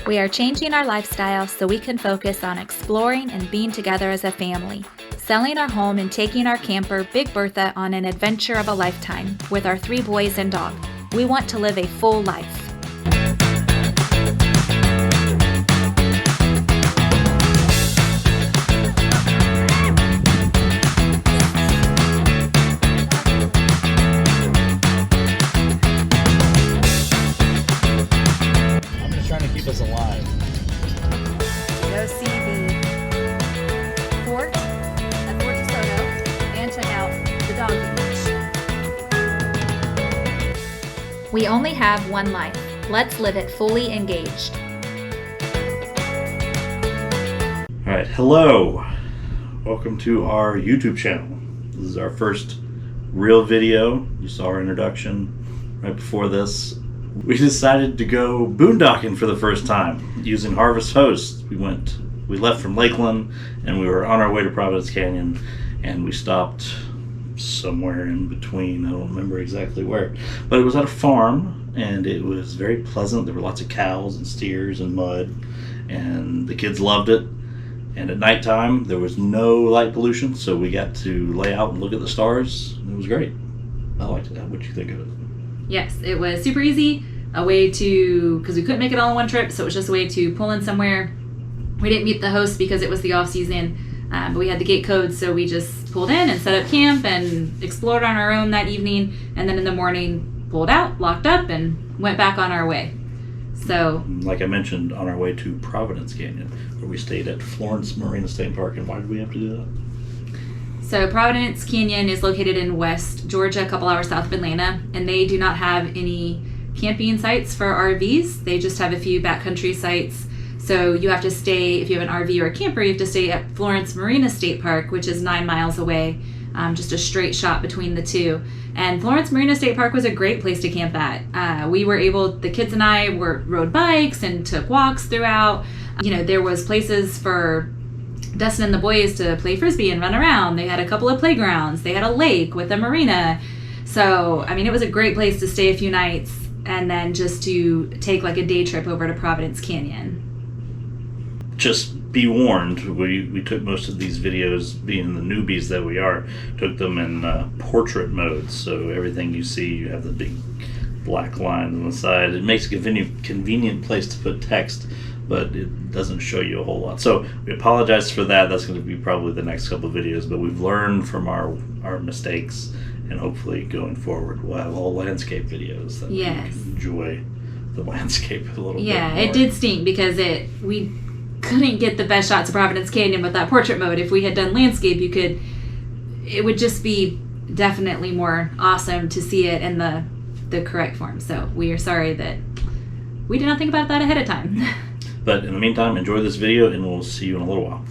We are changing our lifestyle so we can focus on exploring and being together as a family, selling our home and taking our camper, Big Bertha, on an adventure of a lifetime with our 3 boys and dog. We want to live a full life. Keep us alive. Go see the fort at Fort DeSoto and check out the dog beach. We only have one life. Let's live it fully engaged. Alright, hello. Welcome to our YouTube channel. This is our first real video. You saw our introduction right before this. We decided to go boondocking for the first time using Harvest Host. We left from Lakeland and we were on our way to Providence Canyon, and we stopped somewhere in between. I don't remember exactly where, but it was at a farm and it was very pleasant. There were lots of cows and steers and mud, and the kids loved it. And at nighttime there was no light pollution, so we got to lay out and look at the stars. It was great. I liked it. What did you think of it? Yes, it was super easy, a way to, because we couldn't make it all in one trip, so it was just a way to pull in somewhere. We didn't meet the host because it was the off season, but we had the gate code, so we just pulled in and set up camp and explored on our own that evening, and then in the morning pulled out, locked up, and went back on our way. So, like I mentioned, on our way to Providence Canyon, where we stayed at Florence Marina State Park. And why did we have to do that? So Providence Canyon is located in West Georgia, a couple hours south of Atlanta, and they do not have any camping sites for RVs. They just have a few backcountry sites. So you have to stay, if you have an RV or a camper, you have to stay at Florence Marina State Park, which is 9 miles away, just a straight shot between the two. And Florence Marina State Park was a great place to camp at. We were able, the kids and I rode bikes and took walks throughout. You know, there was places for Dustin and the boys to play frisbee and run around. They had a couple of playgrounds. They had a lake with a marina. So, I mean, it was a great place to stay a few nights and then just to take like a day trip over to Providence Canyon. Just be warned, we took most of these videos, being the newbies that we are, took them in portrait mode. So everything you see, you have the big black lines on the side. It makes a convenient place to put text, but it doesn't show you a whole lot. So we apologize for that. That's going to be probably the next couple of videos, but we've learned from our mistakes, and hopefully going forward we'll have all landscape videos that we can enjoy the landscape a little bit more. Yeah, it did stink because we couldn't get the best shots of Providence Canyon with that portrait mode. If we had done landscape, it would just be definitely more awesome to see it in the correct form. So we are sorry that we did not think about that ahead of time. But in the meantime, enjoy this video, and we'll see you in a little while.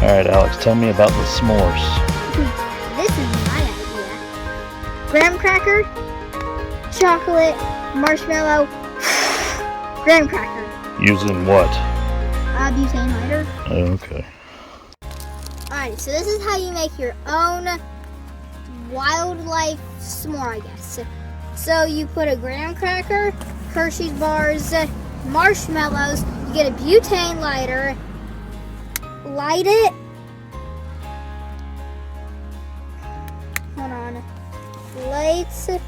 Alright, Alex, tell me about the s'mores. This is my idea. Graham cracker, chocolate, marshmallow, graham cracker. Using what? Butane lighter. Okay. Alright, so this is how you make your own wildlife s'more, I guess. So you put a graham cracker, Hershey's bars, marshmallows, you get a butane lighter, light it. Hold on. sides.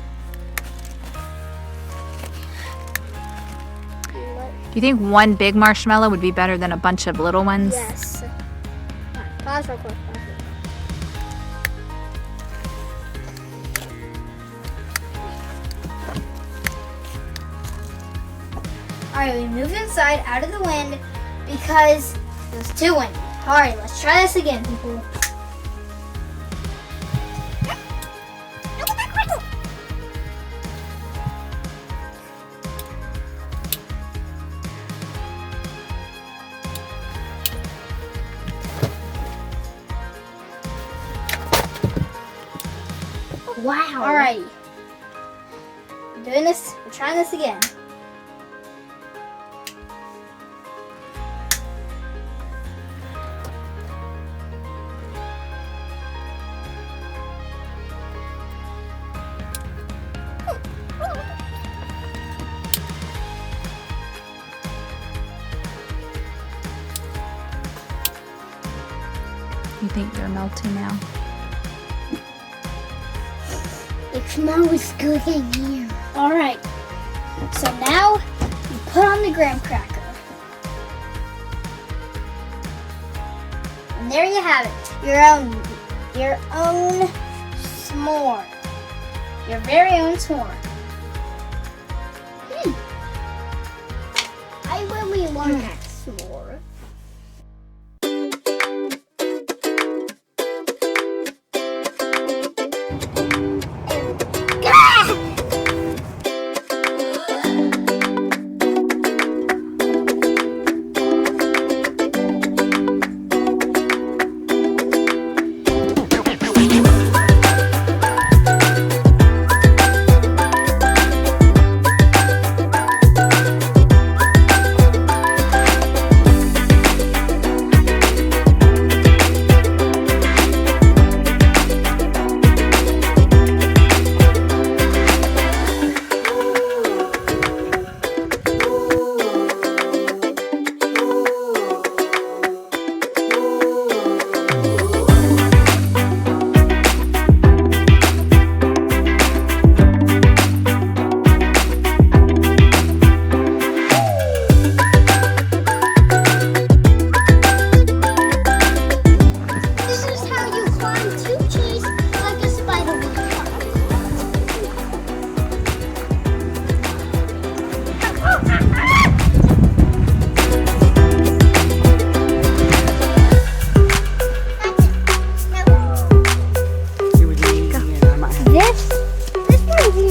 Do you think one big marshmallow would be better than a bunch of little ones? Yes. Alright, pause real quick. Alright, we moved inside out of the wind because it was too windy. Alright, let's try this again, people. Wow. Alrighty. We're doing this. We're trying this again. You think they're melting now? It smells good in here. Alright. So now you put on the graham cracker. And there you have it. Your own s'more. Your very own s'more. I really love that s'more.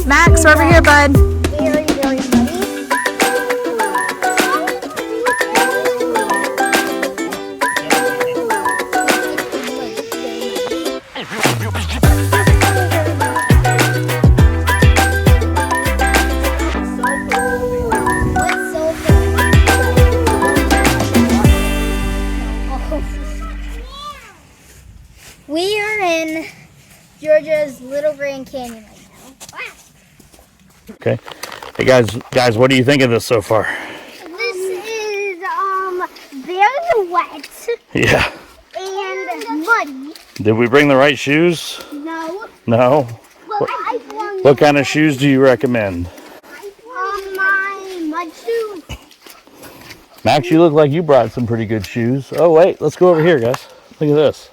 Max, over here, bud. Very, very funny. What's so We are in Georgia's Little Grand Canyon right now. Wow. Okay. Hey guys, what do you think of this so far? This is very wet Yeah. and muddy. Did we bring the right shoes? No. No. Well, I What kind of shoes do you recommend? my mud shoes. Max, you look like you brought some pretty good shoes. Oh wait, let's go over here, guys. Look at this.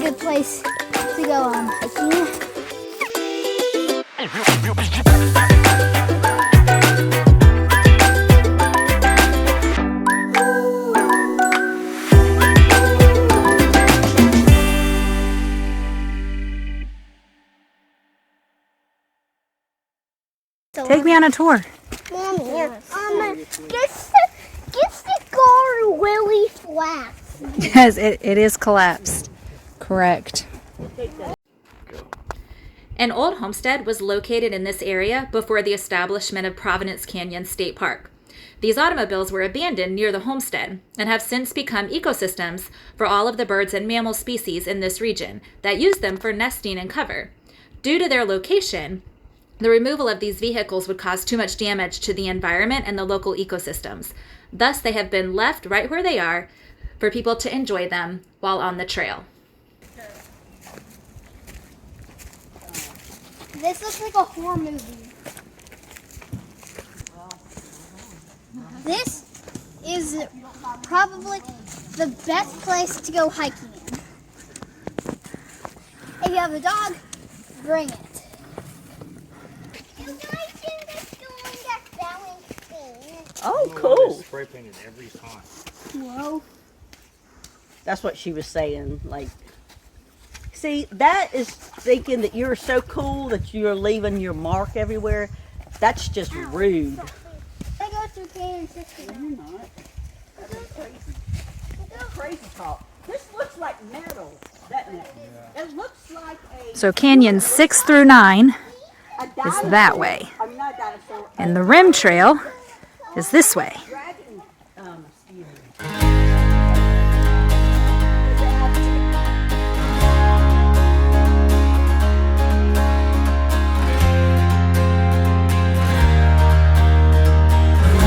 good place to go hiking. Take me on a tour. Mommy, gets the car really flat. Yes, it is collapsed. Correct. An old homestead was located in this area before the establishment of Providence Canyon State Park. These automobiles were abandoned near the homestead and have since become ecosystems for all of the birds and mammal species in this region that use them for nesting and cover. Due to their location, the removal of these vehicles would cause too much damage to the environment and the local ecosystems. Thus, they have been left right where they are for people to enjoy them while on the trail. This looks like a horror movie. This is probably the best place to go hiking in. If you have a dog, bring it. Oh, cool. Spray painted every time. Whoa. That's what she was saying. Like, see, that is thinking that you're so cool that you're leaving your mark everywhere. That's just rude. I go through Canyon 60. You're not. That's crazy talk. This looks like metal, doesn't it? Yeah. It looks like a... So Canyon 6 through 9 a is dinosaur. that way, I mean, not a dinosaur. and the rim trail is this way. Dragon, excuse me.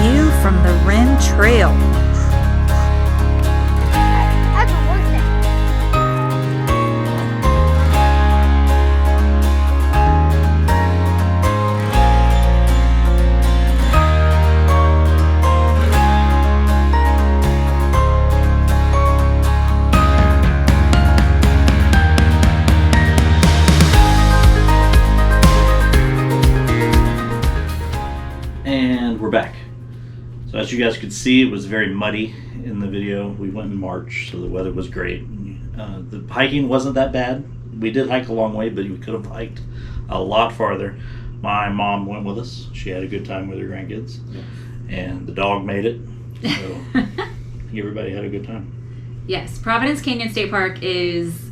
View from the rim trail. That's worth it. And we're back. So as you guys could see, it was very muddy in the video. We went in March, so the weather was great. The hiking wasn't that bad. We did hike a long way, but we could have hiked a lot farther. My mom went with us. She had a good time with her grandkids. And the dog made it. So everybody had a good time. Yes, Providence Canyon State Park is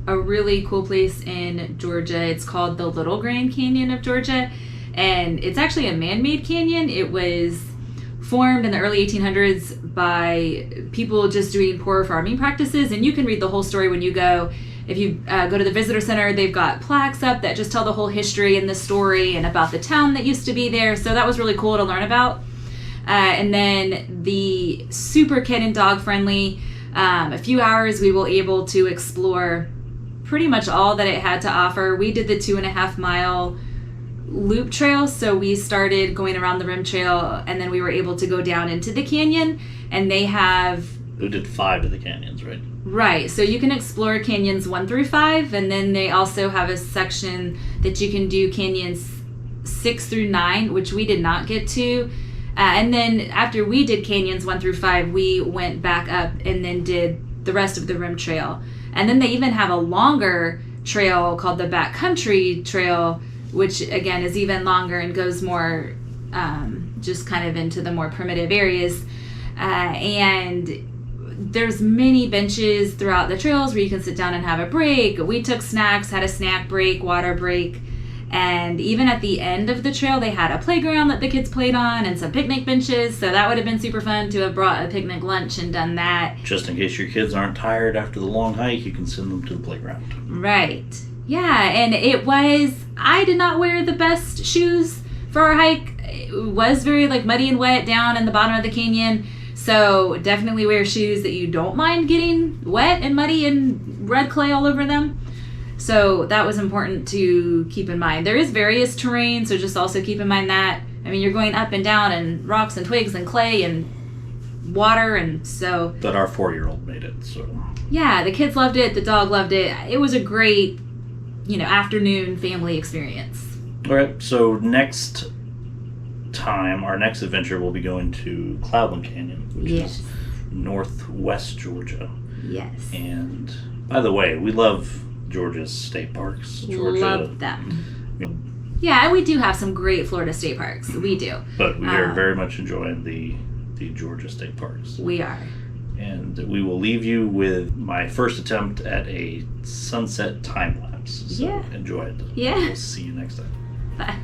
a really cool place in Georgia. It's called the Little Grand Canyon of Georgia, and it's actually a man-made canyon. It was formed in the early 1800s by people just doing poor farming practices, and you can read the whole story when you go. If you go to the visitor center, they've got plaques up that just tell the whole history and the story and about the town that used to be there, so that was really cool to learn about. And then the super kid and dog friendly, a few hours we were able to explore pretty much all that it had to offer. We did the 2.5 mile loop trail, so we started going around the rim trail and then we were able to go down into the canyon, and they have... We did 5 of the canyons, right? Right, so you can explore canyons 1 through 5, and then they also have a section that you can do canyons 6 through 9, which we did not get to. And then after we did canyons 1 through 5, we went back up and then did the rest of the rim trail. And then they even have a longer trail called the Backcountry Trail, which again is even longer and goes more just kind of into the more primitive areas. And there's many benches throughout the trails where you can sit down and have a break. We took snacks, had a snack break, water break. And even at the end of the trail, they had a playground that the kids played on and some picnic benches. So that would have been super fun to have brought a picnic lunch and done that. Just in case your kids aren't tired after the long hike, you can send them to the playground. Right. Yeah, and I did not wear the best shoes for our hike. It was very muddy and wet down in the bottom of the canyon. So definitely wear shoes that you don't mind getting wet and muddy and red clay all over them. So that was important to keep in mind. There is various terrain, so just also keep in mind that. I mean, you're going up and down and rocks and twigs and clay and water, and so. But our 4-year-old made it, so. Yeah, the kids loved it. The dog loved it. It was a great, afternoon family experience. All right, so next time, our next adventure, we'll be going to Cloudland Canyon, which is northwest Georgia. Yes. And by the way, we love Georgia's state parks. Georgia, love them. Yeah, and we do have some great Florida state parks. We do. But we are very much enjoying the Georgia state parks. We are. And we will leave you with my first attempt at a sunset time lapse. So enjoy it. Yeah. We'll see you next time. Bye.